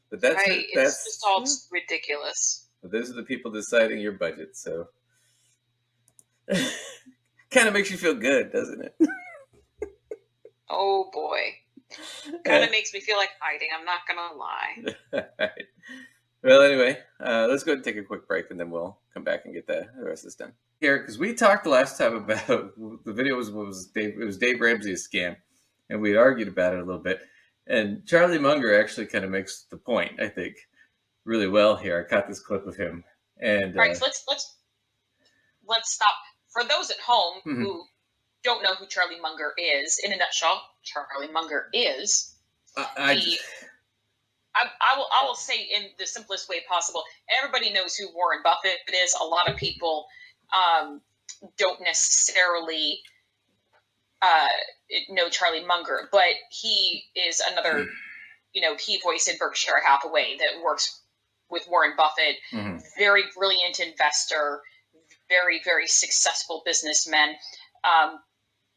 But that's Right. it. It's just all just ridiculous. But those are the people deciding your budget, so kind of makes you feel good, doesn't it? Oh boy. Kind of makes me feel like hiding. I'm not gonna lie. Right. Well, anyway, let's go ahead and take a quick break, and then we'll come back and get the rest of this done here, because we talked last time about the video was Dave Ramsey's scam, and we argued about it a little bit. And Charlie Munger actually kind of makes the point, I think, really well here. I caught this clip of him, and All right, so let's stop. For those at home mm-hmm. who don't know who Charlie Munger is, in a nutshell, Charlie Munger is I will say in the simplest way possible. Everybody knows who Warren Buffett is. A lot of people don't necessarily know Charlie Munger, but he is another, key voice in Berkshire Hathaway that works with Warren Buffett. Mm-hmm. Very brilliant investor, very, very successful businessman.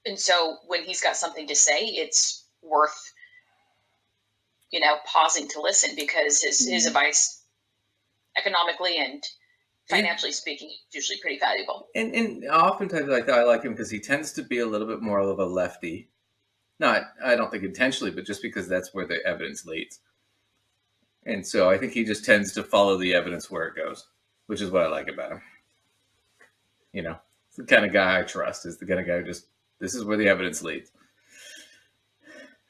And so when he's got something to say, it's worth pausing to listen, because his advice, economically and financially speaking, is usually pretty valuable. And oftentimes I like him because he tends to be a little bit more of a lefty. Not, I don't think intentionally, but just because that's where the evidence leads. And so I think he just tends to follow the evidence where it goes, which is what I like about him. It's the kind of guy I trust, is the kind of guy who just, this is where the evidence leads.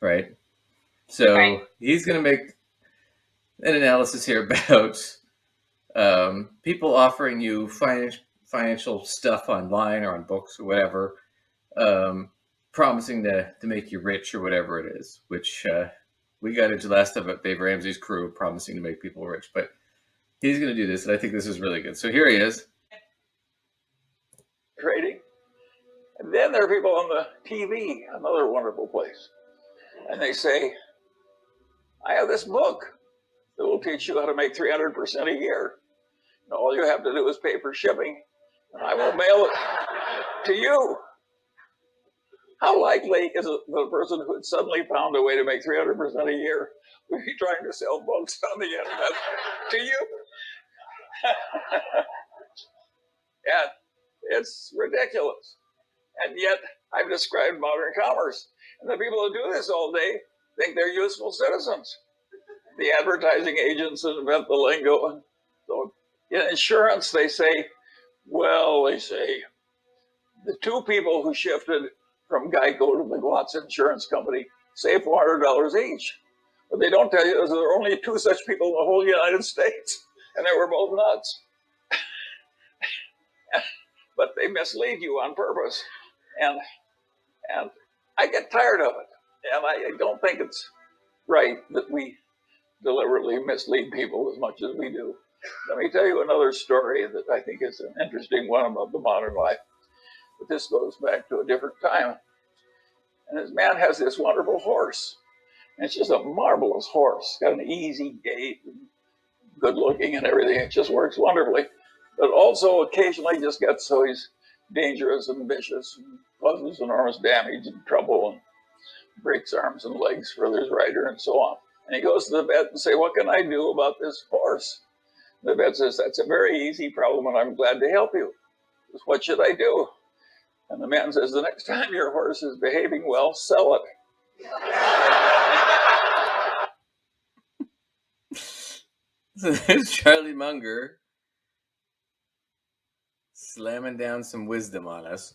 Right? So He's going to make an analysis here about people offering you financial stuff online or on books or whatever, promising to make you rich or whatever it is, which we got into last time about Dave Ramsey's crew promising to make people rich. But he's going to do this, and I think this is really good. So here he is. Trading. And then there are people on the TV, another wonderful place. And they say, I have this book that will teach you how to make 300% a year. And all you have to do is pay for shipping, and I will mail it to you. How likely is it that a person who had suddenly found a way to make 300% a year would be trying to sell books on the internet to you? Yeah, it's ridiculous. And yet, I've described modern commerce. And the people who do this all day think they're useful citizens. The advertising agents that invent the lingo. So in insurance, they say, the two people who shifted from Geico to the Glotz Insurance Company saved $400 each. What they don't tell you is there are only two such people in the whole United States, and they were both nuts. But they mislead you on purpose. And I get tired of it. And I don't think it's right that we deliberately mislead people as much as we do. Let me tell you another story that I think is an interesting one about the modern life. But this goes back to a different time. And this man has this wonderful horse. And it's just a marvelous horse. It's got an easy gait, and good looking and everything. It just works wonderfully. But also occasionally just gets so he's dangerous and vicious and causes enormous damage and trouble and breaks arms and legs for his rider and so on. And he goes to the vet and say, what can I do about this horse? The vet says, that's a very easy problem and I'm glad to help you. Says, what should I do? And the man says, the next time your horse is behaving well, sell it. So there's Charlie Munger slamming down some wisdom on us,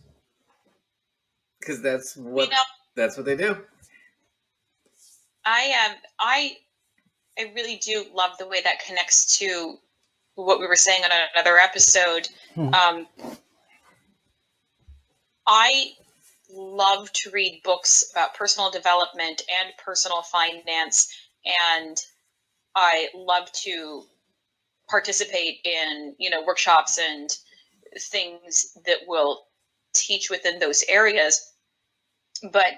because that's what they do. I really do love the way that connects to what we were saying on another episode. I love to read books about personal development and personal finance, and I love to participate in, workshops and things that will teach within those areas. But,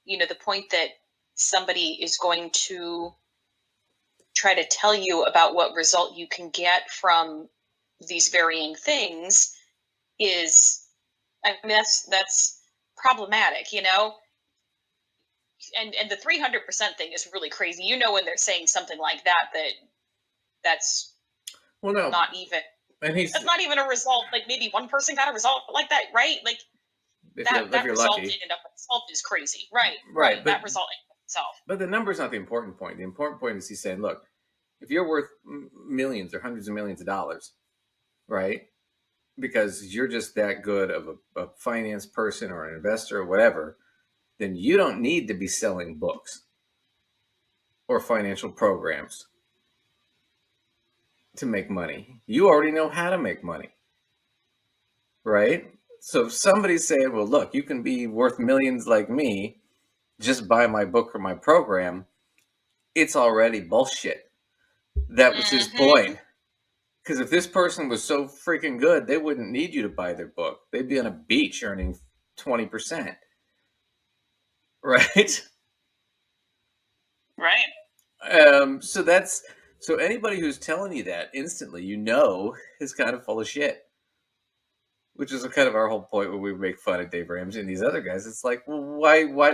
the point that somebody is going to try to tell you about what result you can get from these varying things is, that's problematic. and the 300% thing is really crazy. You know, when they're saying something like that, that's Well, no, not even, and that's not even a result. Like maybe one person got a result like that, right? Like if that you're result lucky, in and of itself is crazy, right? right? That result in and of itself. But the number's not the important point. The important point is he's saying, look, if you're worth millions or hundreds of millions of dollars, right? Because you're just that good of a finance person or an investor or whatever, then you don't need to be selling books or financial programs to make money. You already know how to make money, right? So if somebody's saying, well, look, you can be worth millions like me, just buy my book or my program, it's already bullshit. That was his point. Because if this person was so freaking good, they wouldn't need you to buy their book. They'd be on a beach earning 20%. Right? Right. So anybody who's telling you that instantly, is kind of full of shit. Which is kind of our whole point when we make fun of Dave Ramsey and these other guys. It's like, well, why why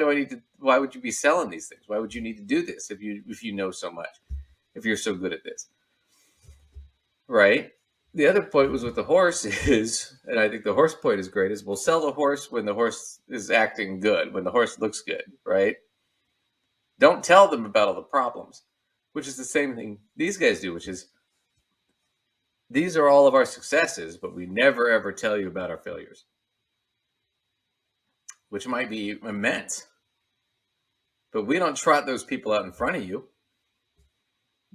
would you be selling these things? Why would you need to do this if you know so much, if you're so good at this? Right? The other point was with the horse is, and I think the horse point is great, is we'll sell the horse when the horse is acting good, when the horse looks good, right? Don't tell them about all the problems, which is the same thing these guys do, which is these are all of our successes, but we never ever tell you about our failures, which might be immense. But we don't trot those people out in front of you.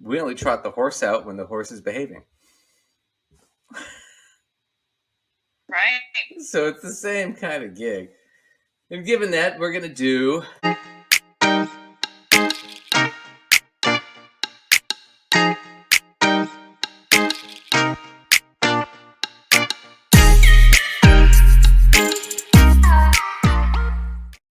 We only trot the horse out when the horse is behaving. Right. So it's the same kind of gig. And given that, we're going to do